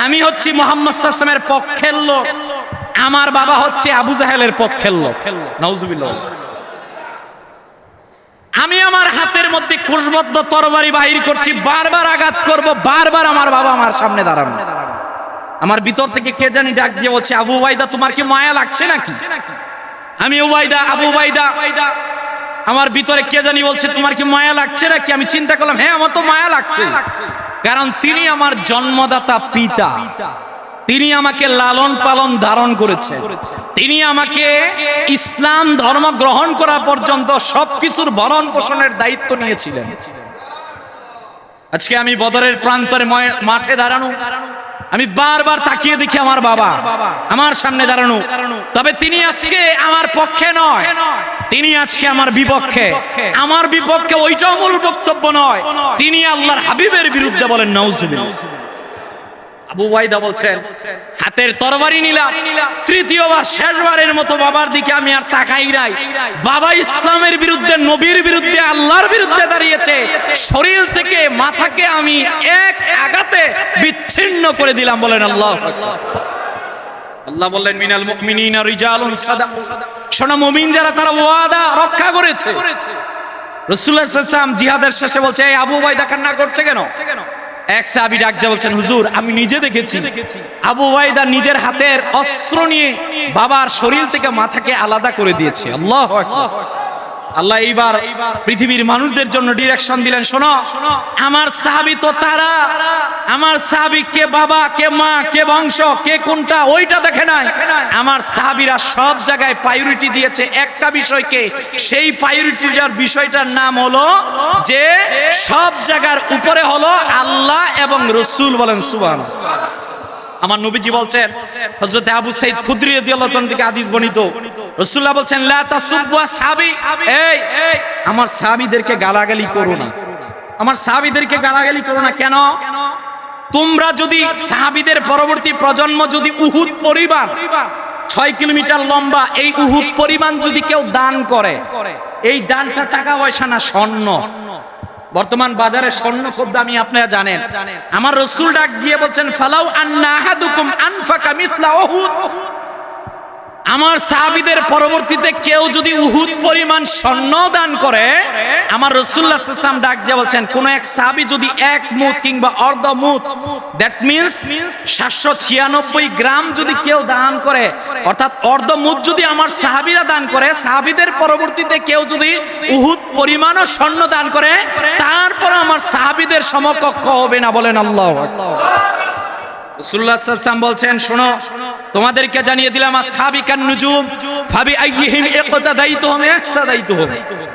আমি হচ্ছি মুহাম্মদ সাল্লাল্লাহু আলাইহি ওয়াসাল্লামের পক্ষের লোক, আমার বাবা হচ্ছে আবু জাহেলের পক্ষের লোক। নাউজুবিল্লাহ। আমি আমার হাতের মধ্যে কুশবদ্ধ তরবারি বাহির করছি, বারবার আঘাত করব, বারবার আমার বাবা আমার সামনে দাঁড়ানো। আমার ভিতর থেকে কে জানি ডাক দিয়ে বলছে আবু উবাইদা তোমার কি মায়া লাগছে নাকি? আমি উবাইদা, আবু উবাইদা, আমার ভিতরে কে জানি বলছে তোমার কি মায়া লাগছে নাকি? আমি চিন্তা করলাম হ্যাঁ আমার তো মায়া লাগছে, কারণ তিনি আমার জন্মদাতা পিতা, তিনি আমাকে লালন পালন ধারণ করেছে, তিনি আমাকে ইসলাম ধর্ম গ্রহণ করা পর্যন্ত সবকিছুর ভরণ পোষণের দায়িত্ব নিয়েছিলেন। আজকে আমি বদরের প্রান্তরে মাঠে দাঁড়ানো, আমি বারবার তাকিয়ে দেখি আমার বাবা আমার সামনে দাঁড়ানো, তবে তিনি আজকে আমার পক্ষে নয়, তিনি আজকে আমার বিপক্ষে। আমার বিপক্ষে ওইটাও মূল বক্তব্য নয়, তিনি আল্লাহর হাবিবের বিরুদ্ধে বলেন নাউজুবিল্লাহ। আবু উবাইদা বলছেন হাতের তরবারি নিলাম, তৃতীয়বার শেষবারের মতো বাবার দিকে আমি আর তাকাই নাই। বাবা ইসলামের বিরুদ্ধে, নবীর বিরুদ্ধে, আল্লাহর বিরুদ্ধে দাঁড়িয়েছে, শরীর থেকে মাথাকে আমি এক আঘাতে বিচ্ছিন্ন করে দিলাম। বলেন আল্লাহু আকবার। আল্লাহ বললেন মিনাল মুমিনিনা রিজালুন সাদাকু, শোনো মুমিন যারা তারা ওয়াদা রক্ষা করেছে। রাসূলুল্লাহ সাল্লাল্লাহু আলাইহি ওয়াসাল্লাম জিহাদের শেষে বলছে এই আবু উবাইদা কান্না করছে কেন? এক সাহাবী ডাক দিয়ে বলছেন হুজুর আমি নিজে দেখেছি আবু উবাইদা নিজের হাতের অস্ত্র নিয়ে বাবার শরীর থেকে মাথাকে আলাদা করে দিয়েছে। আল্লাহু আকবার। আল্লাহ এইবার পৃথিবীর মানুষদের জন্য ডিরেকশন দিলেন, শোনো আমার সাহাবী তো তারা, আমার সাহাবী কে বাবা, কে মা, কে বংশ, কে কোনটা ওইটা দেখে নাই, আমার সাহাবীরা সব জায়গায় প্রায়োরিটি দিয়েছে একটা বিষয়কে, সেই প্রায়োরিটির বিষয়টার নাম হলো যে সব জায়গার উপরে হলো আল্লাহ এবং রাসূল। বলেন সুবহানাল্লাহ। আমার নবীজি বলছেন, হযরত আবু সাঈদ খুদরি রাদিয়াল্লাহু তাআলা থেকে হাদিস বর্ণিত, রাসূলুল্লাহ বলছেন লা তাসুব্বু আসহাবি, এই আমার সাহাবীদেরকে গালাগালি করো না, আমার সাহাবীদেরকে গালাগালি করো না। কেন? তোমরা যদি সাহাবীদের পরবর্তী প্রজন্ম যদি উহুদ পরিবার, 6 কিলোমিটার লম্বা এই উহুদ পরিমাণ যদি কেউ দান করে, এই দানটা টাকা পয়সা না, স্বর্ণ। বর্তমান বাজারে স্বর্ণ খুব দামি, আপনারা জানেন। আমার রাসূল ডাক দিয়ে বলছেন, ফালাউ আন্না আহাদুকুম আনফাকা মিসলা উহুদ। আমার সাহাবীদের পরবর্তীতে কেউ যদি উহুদ পরিমাণ স্বর্ণ দান করে, আমার রাসূলুল্লাহ সাল্লাল্লাহু আলাইহি ওয়াসাল্লাম ডাক দিয়ে বলছেন, কোন এক সাহাবী যদি এক মুদ কিংবা অর্ধ মুদ, দ্যাট মিন্স 796 গ্রাম যদি কেউ দান করে, অর্থাৎ অর্ধ মুদ যদি আমার সাহাবীরা দান করে, সাহাবীদের পরবর্তীতে কেউ যদি উহুদ পরিমাণও স্বর্ণ দান করে, তারপর আমার সাহাবীদের সমকক্ষ হবে না। বলেন আল্লাহু আকবার। রাসূলুল্লাহ সাল্লাল্লাহু আলাইহি ওয়াসাল্লাম বলছেন, শোনো, তোমাদেরকে জানিয়ে দিলাম আসহাবিকান নুজুম ফাবি আইয়িহিম ইকতাদাইতুহুম ইহতাদাইতুহুম।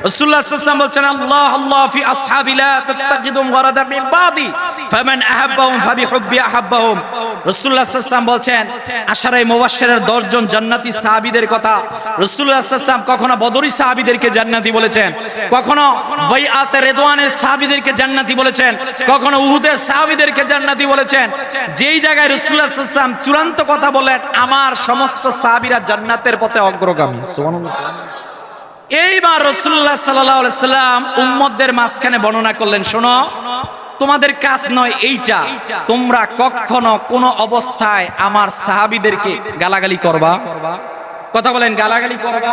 রাসূলুল্লাহ সাল্লাল্লাহু আলাইহি ওয়াসাল্লাম বলছেন, আল্লাহ আল্লাহ ফি আসহাবি লা তাত্তাকিদুম গরাদা মিন বাদি ফামান আহাব্বাহুম ফাবি হুব্বি আহাব্বাহুম। রাসূলুল্লাহ সাল্লাল্লাহু আলাইহি ওয়াসাল্লাম বলছেন, আশারায়ে মুবাশশিরের 10 জন জান্নাতি সাহাবীদের কথা রাসূলুল্লাহ সাল্লাল্লাহু আলাইহি ওয়াসাল্লাম কখনো বদরি সাহাবীদেরকে জান্নাতি বলেছেন, কখনো বাইআতে রিদওয়ানের সাহাবীদেরকে জান্নাতি বলেছেন, কখনো উহুদের সাহাবীদেরকে জান্নাতি বলেছেন। যেই জায়গায় রাসূলুল্লাহ সাল্লাল্লাহু আলাইহি ওয়াসাল্লাম চূড়ান্ত কথা বলেন, আমার সমস্ত সাহাবীরা জান্নাতের পথে অগ্রগামী। সুবহানাল্লাহ। এইবার রাসূলুল্লাহ সাল্লাল্লাহু আলাইহি ওয়াসাল্লাম উম্মতদের মাঝখানে বর্ণনা করলেন, শোনো, তোমাদের কাজ নয় এইটা, তোমরা কখনো কোন অবস্থায় আমার সাহাবীদেরকে গালাগালি করবা। কথা বলেন, গালাগালি করবা।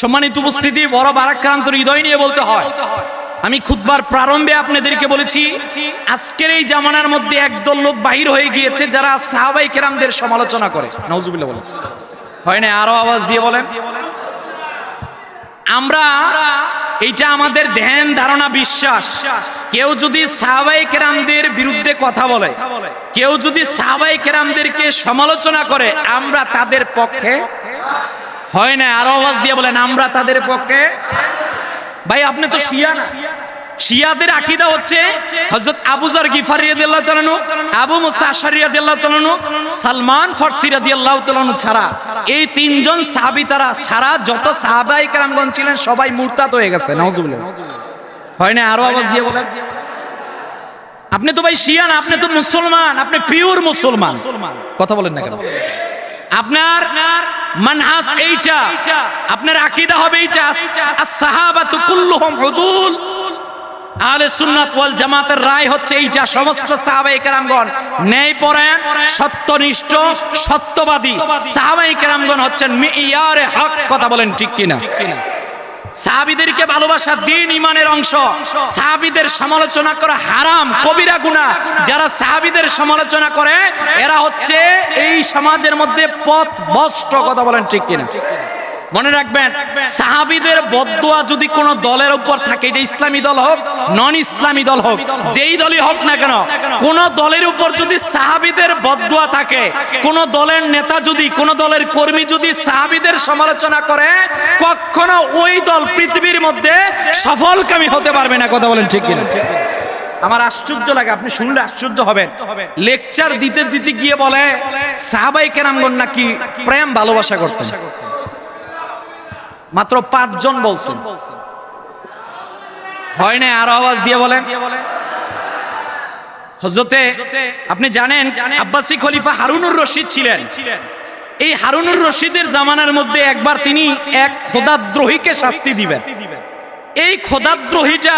সম্মানিত উপস্থিতি, বড় ভারাক্রান্ত হৃদয় নিয়ে বলতে হয়। আমি খুতবার প্রারম্ভে আপনাদেরকে বলেছি, আজকের এই জামানার মধ্যে একদল লোক বাহির হয়ে গিয়েছে যারা সাহাবায়ে কেরামদের সমালোচনা করে। নাউজুবিল্লাহ বলেন, হয় না? আরো আওয়াজ দিয়ে বলেন। আমরা, এটা আমাদের ধ্যান ধারণা বিশ্বাস, কেউ যদি সাহাবায়ে কেরামদের বিরুদ্ধে কথা বলে, কেউ যদি সাহাবায়ে কেরামদেরকে সমালোচনা করে, আমরা তাদের পক্ষে, হয় না? আরো আওয়াজ দিয়ে বলেন, আমরা তাদের পক্ষে। ভাই, আপনি তো শিয়া না? শিয়াদের আকীদা হচ্ছে হযরত আবু যর গিফারী রাদিয়াল্লাহু তাআলা আনহু, আবু মুসা আশআরী রাদিয়াল্লাহু তাআলা আনহু, সালমান ফারসি রাদিয়াল্লাহু তাআলা আনহু ছাড়া, এই তিনজন সাহাবী তারা ছাড়া যত সাহাবায়ে কেরামগণ ছিলেন সবাই মুরতাদ হয়ে গেছে। নাউজুবিল্লাহ। হয় না? আরো আওয়াজ দিয়ে বলেন। আপনি তো ভাই শিয়া না, আপনি তো মুসলমান, আপনি পিওর মুসলমান। কথা বলেন না কেন? আপনার মানহাজ এইটা, আপনার আকীদা হবে এইটা, as-সাহাবাতু কুল্লুহুম উদুল। আহলে সুন্নাত ওয়াল জামাতের রায় হচ্ছে এইটা, সমস্ত সাহাবায়ে কেরামগণ ন্যায়পরায়ণ, সত্যনিষ্ঠ, সত্যবাদী। সাহাবায়ে কেরামগণ হচ্ছেন মিয়ারে হক। কথা বলেন ঠিক কিনা? সাহাবীদেরকে ভালোবাসা দ্বীন ইমানের অংশ। সাহাবীদের সমালোচনা করা হারাম, কবিরা গুনাহ। যারা সাহাবীদের সমালোচনা করে এরা হচ্ছে এই সমাজের মধ্যে পথভ্রষ্ট। কথা বলেন ঠিক কিনা? মনে রাখবেন, সাহাবীদের বদদুয়া যদি কোনো দলের উপর থাকে, এটা ইসলামী দল হোক, নন ইসলামী দল হোক, যেই দলই হোক না কেন, কোন দলের উপর যদি সাহাবীদের বদদুয়া থাকে, কোন দলের নেতা যদি, কোন দলের কর্মী যদি সাহাবীদের সমালোচনা করে, কখনো ওই দল পৃথিবীর মধ্যে সফলকামী হতে পারবে না। কথা বলেন ঠিক কিনা? আমার আশ্চর্য লাগে, আপনি শুনলে আশ্চর্য হবেন। লেকচার দিতে দিতে গিয়ে বলে সাহাবায়ে কেরামগণ নাকি প্রেম ভালোবাসা করতেন। মাত্র 5 জন বলছেন। হয় না? আরো আওয়াজ দিয়ে বলেন। হযরতে, আপনি জানেন আব্বাসী খলিফা হারুনুর রশিদ ছিলেন। এই হারুনুর রশিদের জামানার মধ্যে একবার তিনি এক খোদাদ্রোহীকে শাস্তি দিবেন। এই খোদাদ্রোহীটা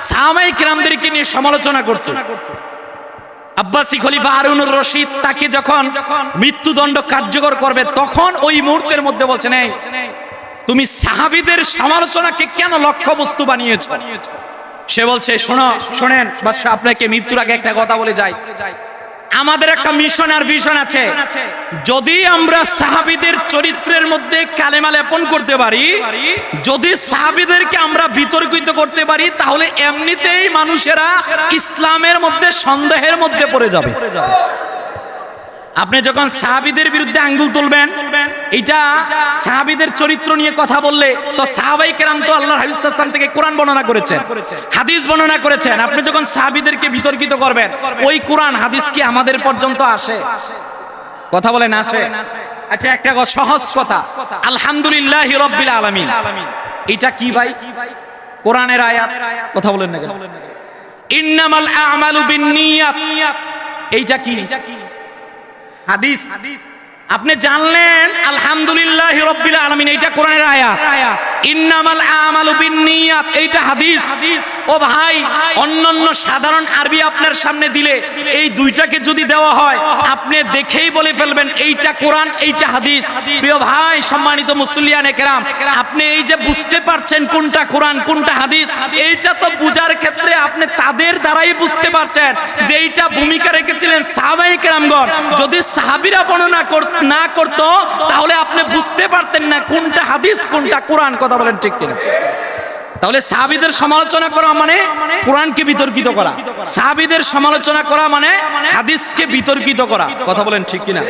সাহাবায়ে কেরামদেরকে নিয়ে সমালোচনা করত। আব্বাসী খলিফা হারুনুর রশিদ তাকে যখন মৃত্যুদণ্ড কার্যকর করবে, তখন ওই মুহূর্তের মধ্যে বলছেন, এই তুমি সাহাবীদের সমালোচনাকে কেন লক্ষ্যবস্তু বানিয়েছো? সে বলছে, শোনেন বাদশা, আপনাকে মৃত্যুর আগে একটা কথা বলে যাই। আমাদের একটা মিশন আর ভিশন আছে। যদি আমরা সাহাবীদের চরিত্রের মধ্যে কালেমা লেপন করতে পারি, যদি সাহাবীদেরকে আমরা বিতর্কিত করতে পারি, তাহলে এমনিতেই মানুষেরা ইসলামের মধ্যে সন্দেহের মধ্যে পড়ে যাবে। আপনি যখন সাহাবীদের বিরুদ্ধে আঙ্গুল তুলবেন, এটা সাহাবীদের চরিত্র নিয়ে কথা বললে, তো সাহাবায়ে কেরাম তো আল্লাহর হাবিব সাল্লাল্লাহু আলাইহি ওয়াসাল্লাম থেকে কোরআন বর্ণনা করেছেন, হাদিস বর্ণনা করেছেন। আপনি যখন সাহাবীদেরকে বিতর্কিত করবেন, ওই কোরআন হাদিস কি আমাদের পর্যন্ত আসে? কথা বলেন, আসে? আচ্ছা, একটা সহজ কথা, আলহামদুলিল্লাহি রাব্বিল আলামিন, এটা কি ভাই? কোরআনের আয়াত। কথা বলেন না কেন? ইন্নামাল আ'মালু বিন্নিয়াত, এইটা কি? হাদিস। আপনি জানলেন আলহামদুলিল্লাহ রাব্বিল আলামিন, এইটা কোরআনের আয়াত। ইন্নামাল আমালু বিন্নিয়াত, এইটা হাদিস। ও ভাই, অন্যান্য সাধারণ আরবি আপনার সামনে দিলে এই দুইটাকে যদি দেওয়া হয় আপনি দেখেই বলে ফেলবেন এইটা কোরআন, এইটা হাদিস। প্রিয় ভাই, সম্মানিত মুসল্লিয়ানে কেরাম, আপনি এই যে বুঝতে পারছেন কোনটা কোরআন কোনটা হাদিস, এইটা তো বুঝার ক্ষেত্রে আপনি তাদের দ্বারাই বুঝতে পারছেন যে এইটা ভূমিকা রেখেছিলেন সাহাবায়ে কেরামগণ। যদি সাহাবীরা বর্ণনা না করতো তাহলে আপনি বুঝতে পারতেন না কোনটা হাদিস কোনটা কোরআন। কথা বলেন ঠিক কিনা? তাহলে সাহাবীদের সমালোচনা করা মানে কোরআনকে বিতর্কিত করা, সাহাবীদের সমালোচনা করা মানে হাদিসকে বিতর্কিত করা। কথা বলেন ঠিক কিনা?